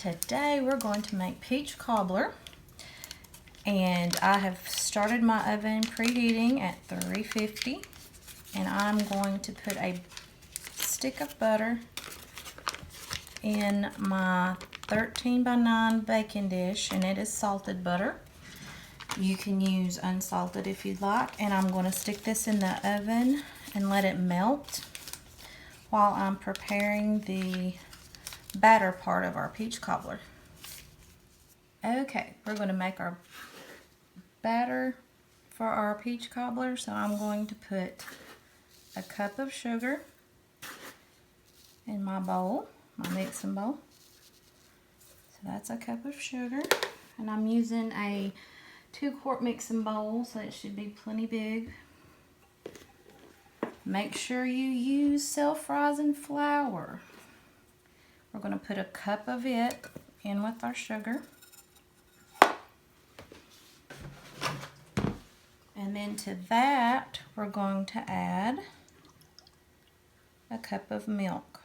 Today we're going to make peach cobbler, and I have started my oven preheating at 350, and I'm going to put a stick of butter in my 13 by 9 baking dish, and it is salted butter. You can use unsalted if you'd like, and I'm going to stick this in the oven and let it melt while I'm preparing the batter part of our peach cobbler. Okay, we're going to make our batter for our peach cobbler, so I'm going to put a cup of sugar in my bowl, my mixing bowl. So that's a cup of sugar, and I'm using a 2-quart mixing bowl, so it should be plenty big. Make sure you use self-rising flour. We're going to put a cup of it in with our sugar. And then to that, we're going to add a cup of milk.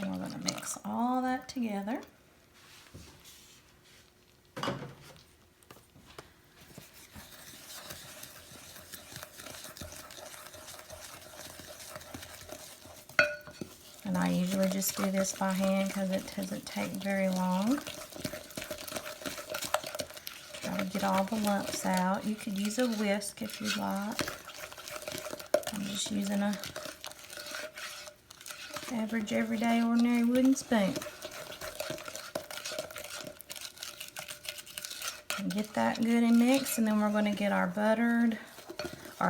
And we're going to mix all that together. And I usually just do this by hand because it doesn't take very long. Try to get all the lumps out. You could use a whisk if you'd like. I'm just using a average, everyday, ordinary wooden spoon. And get that good and mixed, and then we're going to get our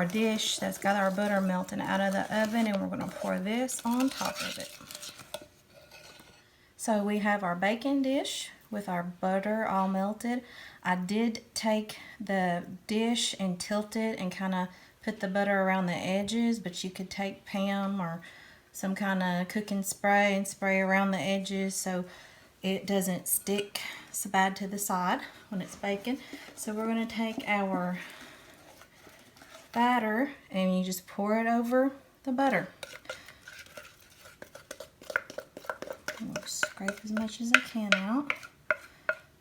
dish that's got our butter melting out of the oven, and we're going to pour this on top of it. So we have our baking dish with our butter all melted. I did take the dish and tilt it and kind of put the butter around the edges, but you could take Pam or some kind of cooking spray and spray around the edges so it doesn't stick so bad to the side when it's baking. So we're going to take our batter and you just pour it over the butter. I'll scrape as much as I can out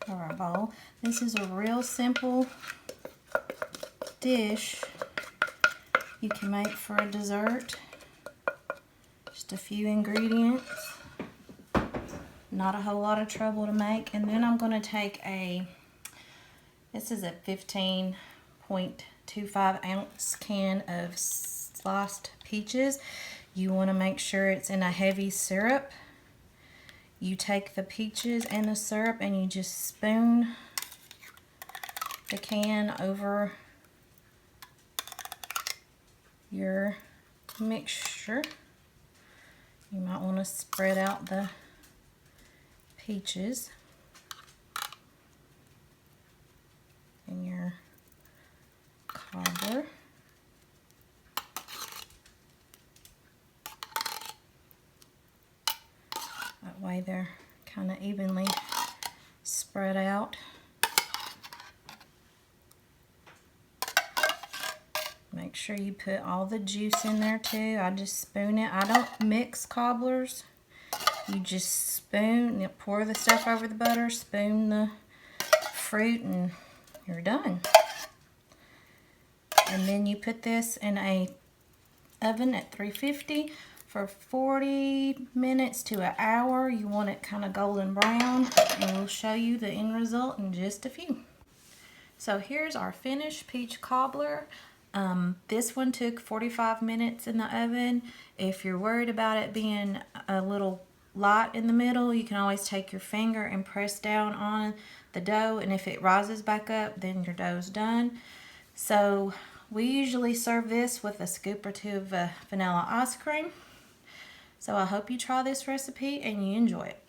of our bowl. This is a real simple dish you can make for a dessert. Just a few ingredients, not a whole lot of trouble to make. And then I'm going to take this is a 15.25 ounce can of sliced peaches. You want to make sure it's in a heavy syrup. You take the peaches and the syrup and you just spoon the can over your mixture. You might want to spread out the peaches in your cobbler. That way they're kind of evenly spread out. Make sure you put all the juice in there too. I just spoon it. I don't mix cobblers. You just spoon, pour the stuff over the butter, spoon the fruit, and you're done. And then you put this in a oven at 350 for 40 minutes to an hour. You want it kind of golden brown, and we'll show you the end result in just a few. So here's our finished peach cobbler. This one took 45 minutes in the oven. If you're worried about it being a little light in the middle, you can always take your finger and press down on the dough, and if it rises back up, then your dough's done. So we usually serve this with a scoop or two of vanilla ice cream. So I hope you try this recipe and you enjoy it.